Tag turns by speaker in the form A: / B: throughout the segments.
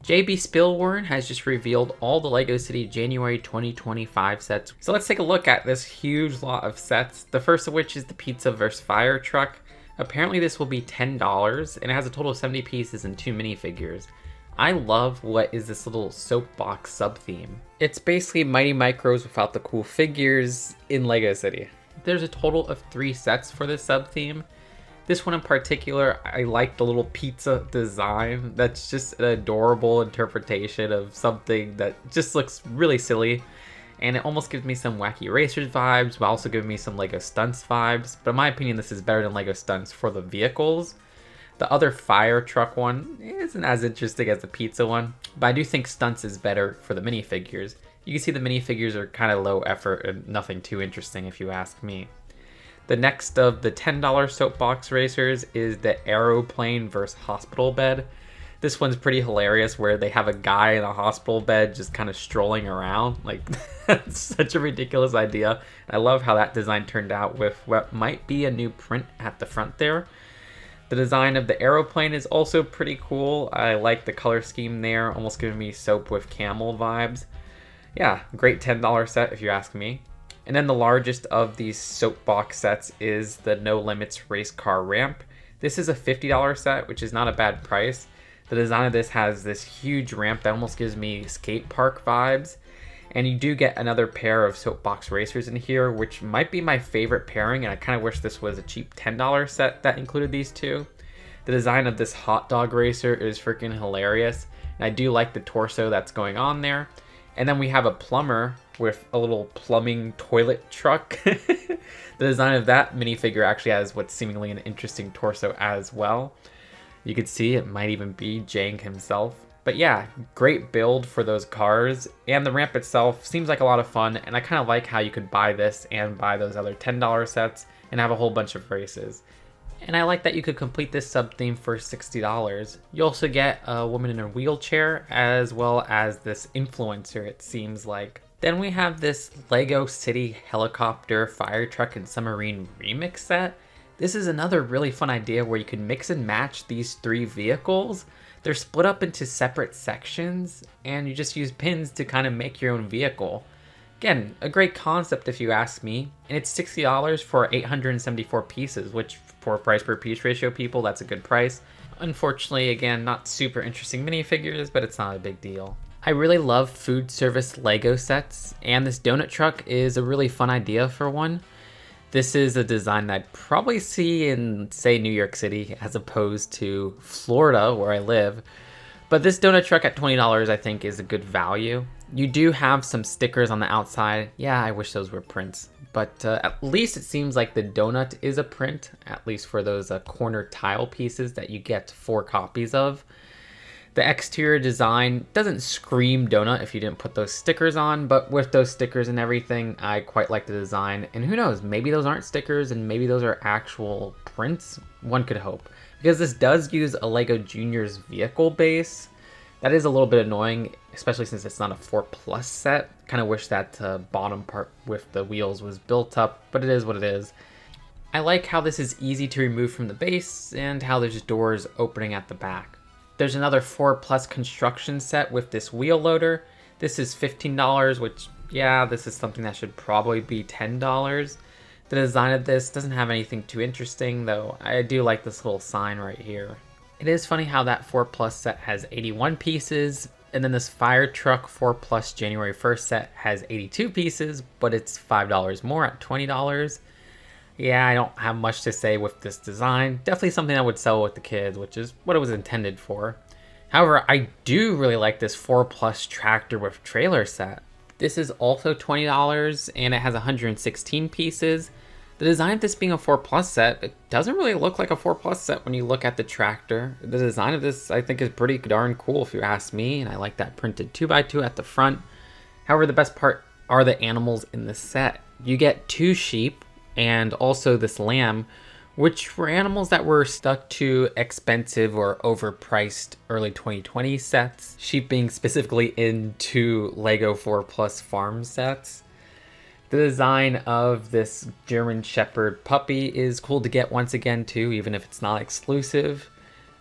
A: JB Spillwarn has just revealed all the LEGO City January 2025 sets. So let's take a look at this huge lot of sets. The first of which is the Pizza vs. Fire Truck. Apparently this will be $10 and it has a total of 70 pieces and 2 minifigures. I love what is this little soapbox sub-theme. It's basically Mighty Micros without the cool figures in LEGO City. There's a total of 3 sets for this sub-theme. This one in particular, I like the little pizza design. That's just an adorable interpretation of something that just looks really silly. And it almost gives me some Wacky Racers vibes, but also gives me some LEGO Stunts vibes. But in my opinion, this is better than LEGO Stunts for the vehicles. The other fire truck one isn't as interesting as the pizza one, but I do think Stunts is better for the minifigures. You can see the minifigures are kind of low effort and nothing too interesting if you ask me. The next of the $10 soapbox racers is the Aeroplane vs. Hospital Bed. This one's pretty hilarious where they have a guy in a hospital bed just kind of strolling around. Like, that's such a ridiculous idea. I love how that design turned out with what might be a new print at the front there. The design of the aeroplane is also pretty cool. I like the color scheme there, almost giving me soap with camel vibes. Yeah, great $10 set if you ask me. And then the largest of these soapbox sets is the No Limits Race Car Ramp. This is a $50 set, which is not a bad price. The design of this has this huge ramp that almost gives me skate park vibes. And you do get another pair of soapbox racers in here, which might be my favorite pairing, and I kind of wish this was a cheap $10 set that included these two. The design of this hot dog racer is freaking hilarious, and I do like the torso that's going on there. And then we have a plumber with a little plumbing toilet truck. The design of that minifigure actually has what's seemingly an interesting torso as well. You could see it might even be Jank himself. But yeah, great build for those cars. And the ramp itself seems like a lot of fun. And I kind of like how you could buy this and buy those other $10 sets and have a whole bunch of races. And I like that you could complete this sub-theme for $60. You also get a woman in a wheelchair as well as this influencer, it seems like. Then we have this LEGO City Helicopter Fire Truck and Submarine remix set. This is another really fun idea where you can mix and match these 3 vehicles. They're split up into separate sections and you just use pins to kind of make your own vehicle. Again, a great concept if you ask me, and it's $60 for 874 pieces, which for price per piece ratio people, that's a good price. Unfortunately, again, not super interesting minifigures, but it's not a big deal. I really love food service LEGO sets, and this Doughnut Truck is a really fun idea for one. This is a design that I'd probably see in, say, New York City, as opposed to Florida, where I live. But this Doughnut Truck at $20 I think is a good value. You do have some stickers on the outside. Yeah, I wish those were prints. But at least it seems like the donut is a print, at least for those corner tile pieces that you get 4 copies of. The exterior design doesn't scream donut if you didn't put those stickers on, but with those stickers and everything, I quite like the design. And who knows, maybe those aren't stickers and maybe those are actual prints. One could hope. Because this does use a LEGO Juniors vehicle base. That is a little bit annoying, especially since it's not a 4+ set. Kind of wish that bottom part with the wheels was built up, but it is what it is. I like how this is easy to remove from the base and how there's doors opening at the back. There's another 4+ construction set with this wheel loader. This is $15, which, yeah, this is something that should probably be $10. The design of this doesn't have anything too interesting, though I do like this little sign right here. It is funny how that 4+ set has 81 pieces, and then this fire truck 4+ January 1st set has 82 pieces, but it's $5 more at $20. Yeah, I don't have much to say with this design. Definitely something I would sell with the kids, which is what it was intended for. However, I do really like this 4+ tractor with trailer set. This is also $20 and it has 116 pieces. The design of this being a 4+ set, it doesn't really look like a 4+ set when you look at the tractor. The design of this I think is pretty darn cool if you ask me, and I like that printed 2x2 at the front. However, the best part are the animals in the set. You get 2 sheep and also this lamb, which were animals that were stuck to expensive or overpriced early 2020 sets. Sheep being specifically into LEGO 4+ farm sets. The design of this German Shepherd puppy is cool to get once again too, even if it's not exclusive.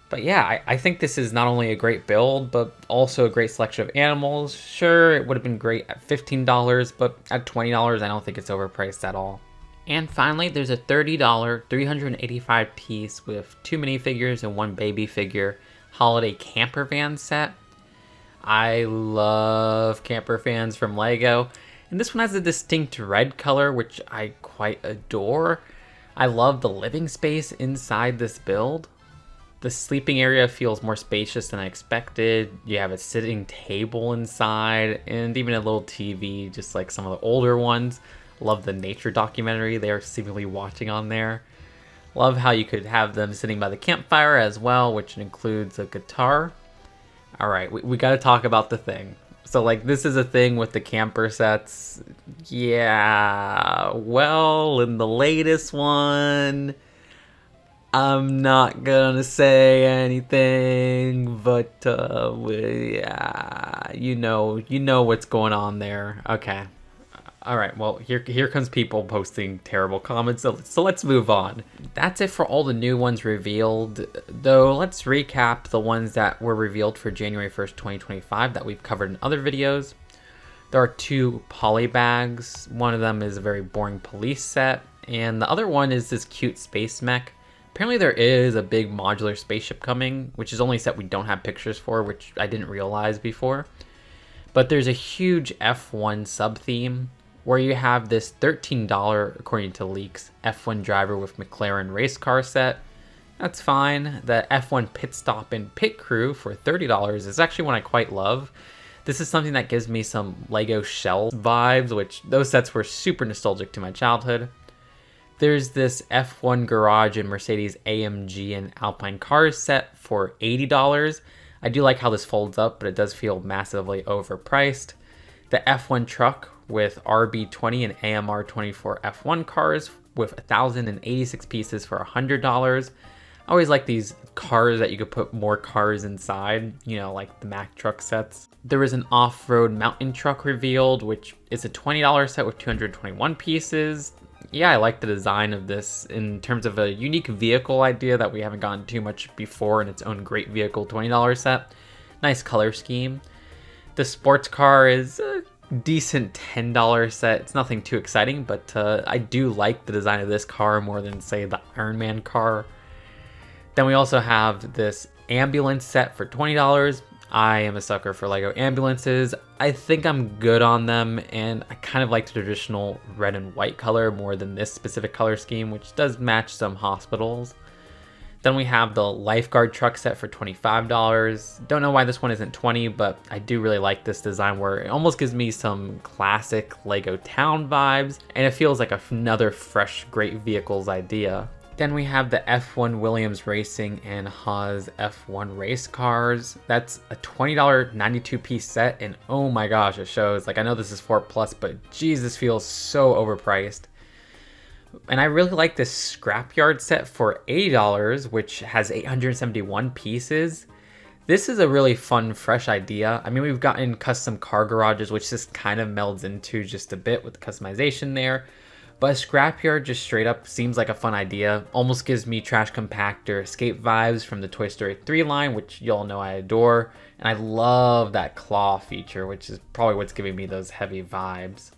A: But yeah, I think this is not only a great build, but also a great selection of animals. Sure, it would have been great at $15, but at $20, I don't think it's overpriced at all. And finally, there's a $30, 385 piece with 2 minifigures and 1 baby figure holiday camper van set. I love camper vans from Lego, and this one has a distinct red color, which I quite adore. I love the living space inside this build. The sleeping area feels more spacious than I expected. You have a sitting table inside and even a little TV, just like some of the older ones. Love the nature documentary they are seemingly watching on there. Love how you could have them sitting by the campfire as well, which includes a guitar. All right, we got to talk about the thing. So like this is a thing with the camper sets. Yeah, well, in the latest one, I'm not gonna say anything, but yeah, you know what's going on there. Okay. All right, well, here comes people posting terrible comments, so let's move on. That's it for all the new ones revealed, though let's recap the ones that were revealed for January 1st, 2025 that we've covered in other videos. There are 2 Polybags. One of them is a very boring police set, and the other one is this cute space mech. Apparently there is a big modular spaceship coming, which is only a set we don't have pictures for, which I didn't realize before. But there's a huge F1 sub-theme, where you have this $13, according to leaks, F1 driver with McLaren race car set. That's fine. The F1 pit stop and pit crew for $30 is actually one I quite love. This is something that gives me some Lego Shell vibes, which those sets were super nostalgic to my childhood. There's this F1 garage and Mercedes AMG and Alpine cars set for $80. I do like how this folds up, but it does feel massively overpriced. The F1 truck with RB20 and AMR24 F1 cars with 1,086 pieces for $100. I always like these cars that you could put more cars inside, you know, like the Mack truck sets. There was an off-road mountain truck revealed, which is a $20 set with 221 pieces. Yeah, I like the design of this in terms of a unique vehicle idea that we haven't gotten too much before in its own great vehicle $20 set. Nice color scheme. The sports car is a decent $10 set. It's nothing too exciting, but I do like the design of this car more than, say, the Iron Man car. Then we also have this ambulance set for $20. I am a sucker for Lego ambulances. I think I'm good on them, and I kind of like the traditional red and white color more than this specific color scheme, which does match some hospitals. Then we have the Lifeguard Truck set for $25. Don't know why this one isn't $20, but I do really like this design where it almost gives me some classic Lego town vibes, and it feels like another fresh, great vehicles idea. Then we have the F1 Williams Racing and Haas F1 race cars. That's a $20 92-piece set, and oh my gosh, it shows. Like, I know this is 4+, but geez, this feels so overpriced. And I really like this Scrapyard set for $80, which has 871 pieces. This is a really fun, fresh idea. I mean, we've gotten custom car garages, which this kind of melds into just a bit with the customization there. But a Scrapyard just straight up seems like a fun idea. Almost gives me Trash Compactor Escape vibes from the Toy Story 3 line, which y'all know I adore. And I love that claw feature, which is probably what's giving me those heavy vibes.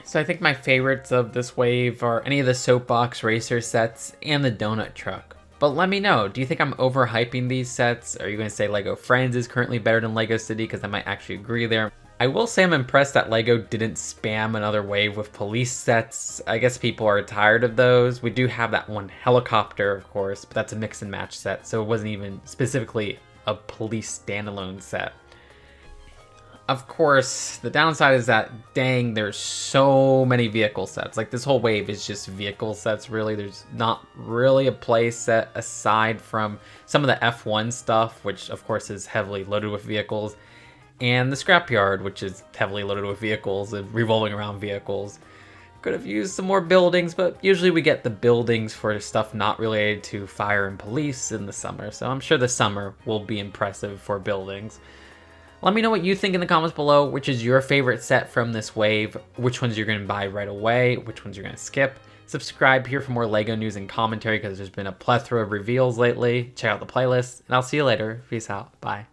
A: So I think my favorites of this wave are any of the Soapbox Racer sets and the Doughnut Truck. But let me know, do you think I'm overhyping these sets? Are you going to say Lego Friends is currently better than Lego City? Because I might actually agree there. I will say I'm impressed that Lego didn't spam another wave with police sets. I guess people are tired of those. We do have that one helicopter, of course, but that's a mix and match set, so it wasn't even specifically a police standalone set. Of course, the downside is that, dang, there's so many vehicle sets. Like, this whole wave is just vehicle sets, really. There's not really a play set aside from some of the F1 stuff, which, of course, is heavily loaded with vehicles, and the Scrapyard, which is heavily loaded with vehicles and revolving around vehicles. Could have used some more buildings, but usually we get the buildings for stuff not related to fire and police in the summer, so I'm sure the summer will be impressive for buildings. Let me know what you think in the comments below. Which is your favorite set from this wave? Which ones you're going to buy right away? Which ones you're going to skip? Subscribe here for more LEGO news and commentary because there's been a plethora of reveals lately. Check out the playlist, and I'll see you later. Peace out. Bye.